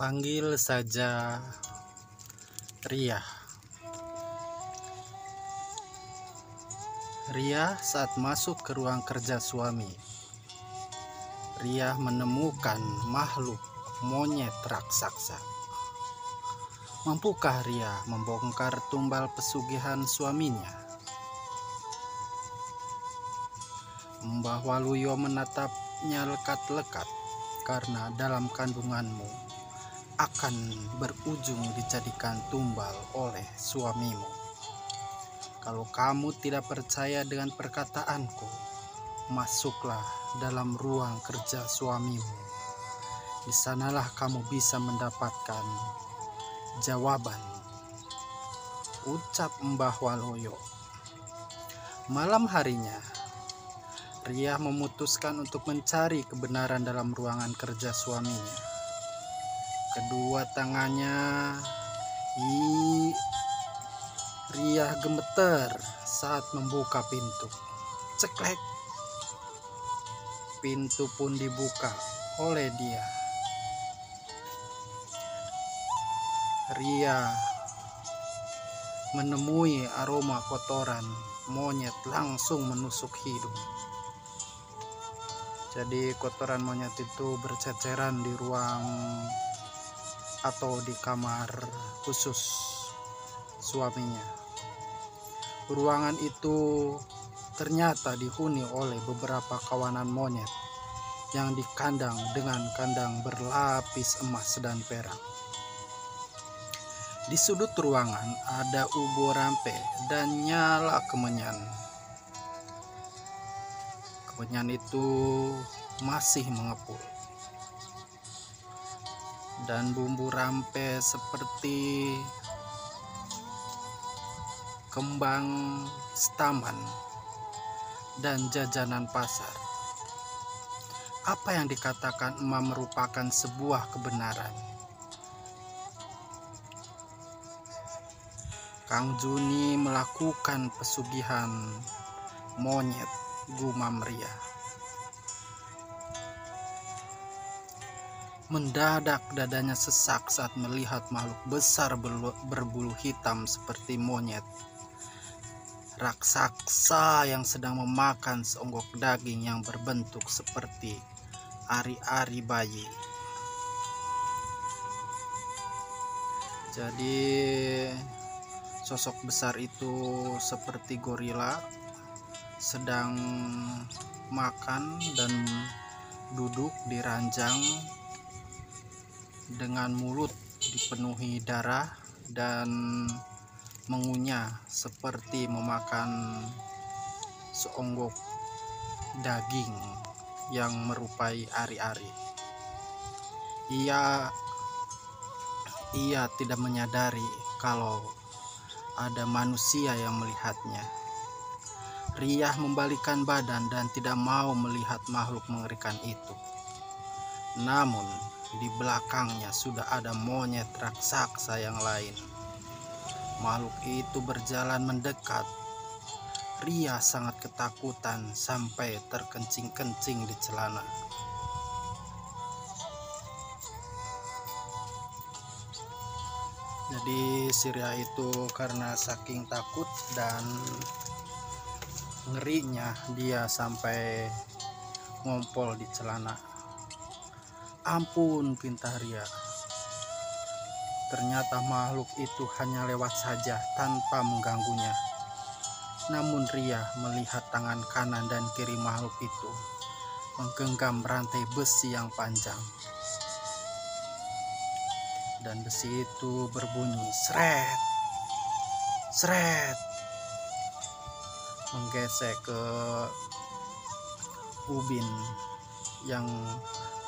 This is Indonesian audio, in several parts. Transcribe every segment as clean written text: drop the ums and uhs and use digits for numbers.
Panggil saja Ria. Ria saat masuk ke ruang kerja suami, Ria menemukan makhluk monyet raksasa. Mampukah Ria membongkar tumbal pesugihan suaminya? Mbah Waluyo menatapnya lekat-lekat, karena dalam kandunganmu akan berujung dijadikan tumbal oleh suamimu. Kalau kamu tidak percaya dengan perkataanku, masuklah dalam ruang kerja suamimu. Di sanalah kamu bisa mendapatkan jawaban, ucap Mbah Waluyo. Malam harinya, Ria memutuskan untuk mencari kebenaran dalam ruangan kerja suaminya. Kedua tangannya Ria gemeter saat membuka pintu. Ceklek. Pintu pun dibuka oleh dia. Ria menemui aroma kotoran monyet langsung menusuk hidung. Jadi kotoran monyet itu berceceran di ruang atau di kamar khusus suaminya. Ruangan itu ternyata dihuni oleh beberapa kawanan monyet yang dikandang dengan kandang berlapis emas dan perak. Di sudut ruangan ada ubo rampe dan nyala kemenyan. Kemenyan itu masih mengepul. Dan bumbu rampe seperti kembang setaman dan jajanan pasar. Apa yang dikatakan emak merupakan sebuah kebenaran. Kang Juni melakukan pesugihan monyet, gumam Ria. Mendadak dadanya sesak saat melihat makhluk besar berbulu hitam seperti monyet raksasa yang sedang memakan seonggok daging yang berbentuk seperti ari-ari bayi. Jadi sosok besar itu seperti gorila sedang makan dan duduk di ranjang dengan mulut dipenuhi darah dan mengunyah seperti memakan seonggok daging yang merupai ari-ari. Ia tidak menyadari kalau ada manusia yang melihatnya. Ria membalikkan badan dan tidak mau melihat makhluk mengerikan itu. Namun di belakangnya sudah ada monyet raksasa yang lain. Makhluk itu berjalan mendekat. Ria sangat ketakutan sampai terkencing-kencing di celana. Jadi si Ria itu karena saking takut dan ngerinya dia sampai ngompol di celana. Ampun, pinta Ria. Ternyata makhluk itu hanya lewat saja tanpa mengganggunya. Namun Ria melihat tangan kanan dan kiri makhluk itu menggenggam rantai besi yang panjang. Dan besi itu berbunyi sret, sret, menggesek ke ubin yang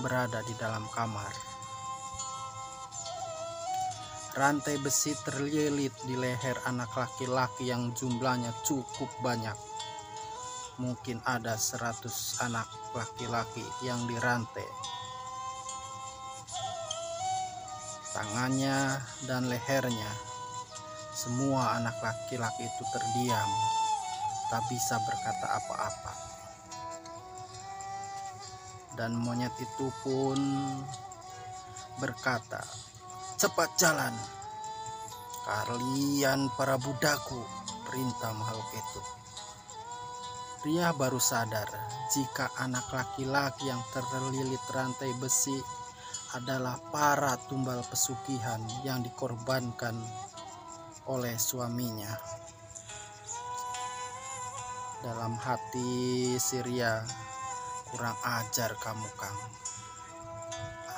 berada di dalam kamar. Rantai besi terlilit di leher anak laki-laki yang jumlahnya cukup banyak. Mungkin ada 100 anak laki-laki yang dirantai. Tangannya dan lehernya, semua anak laki-laki itu terdiam, tak bisa berkata apa-apa. Dan monyet itu pun berkata, "Cepat jalan, kalian para budakku," perintah makhluk itu. Ria baru sadar jika anak laki-laki yang terlilit rantai besi adalah para tumbal pesugihan yang dikorbankan oleh suaminya. Dalam hati si Ria, kurang ajar kamu, Kang.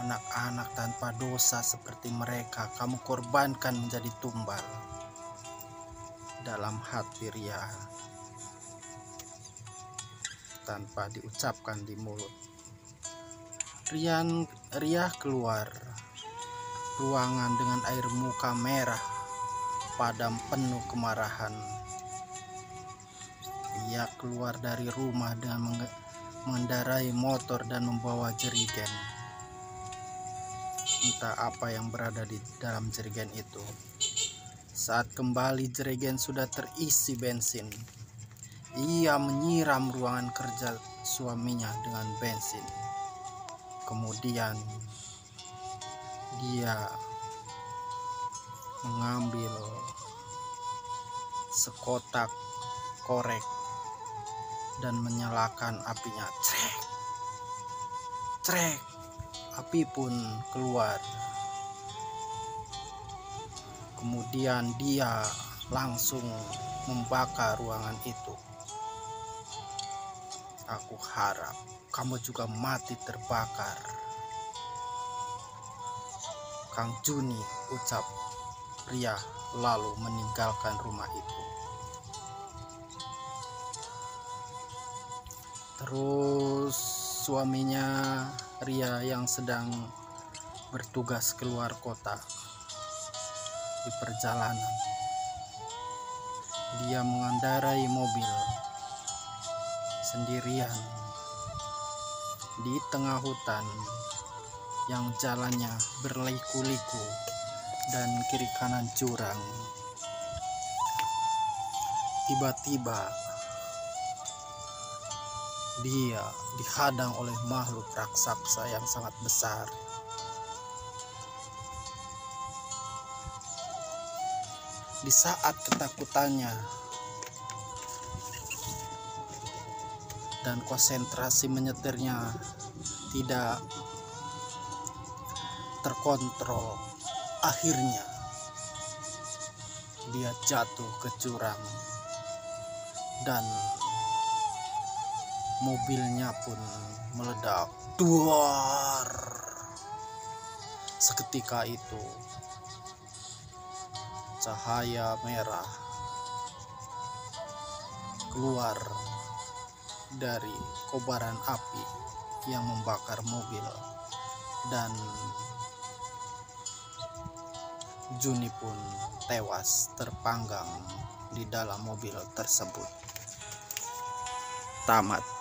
Anak-anak tanpa dosa seperti mereka kamu korbankan menjadi tumbal. Dalam hati Ria, tanpa diucapkan di mulut. Ria keluar ruangan dengan air muka merah, padam penuh kemarahan. Ia keluar dari rumah dengan mengendarai motor dan membawa jerigen. Entah apa yang berada di dalam jerigen itu. Saat kembali jerigen sudah terisi bensin. Ia menyiram ruangan kerja suaminya dengan bensin. Kemudian dia mengambil sekotak korek dan menyalakan apinya. Crek, crek, api pun keluar. Kemudian dia langsung membakar ruangan itu. Aku harap kamu juga mati terbakar, Kang Juni, ucap Ria lalu meninggalkan rumah itu. Terus suaminya Ria yang sedang bertugas keluar kota. Di perjalanan dia mengendarai mobil sendirian di tengah hutan yang jalannya berliku-liku dan kiri kanan jurang. Tiba-tiba dia dihadang oleh makhluk raksasa yang sangat besar. Di saat ketakutannya dan konsentrasi menyetirnya tidak terkontrol, akhirnya dia jatuh ke jurang dan mobilnya pun meledak. Duar! Seketika itu cahaya merah keluar dari kobaran api yang membakar mobil, dan Juni pun tewas terpanggang di dalam mobil tersebut. Tamat.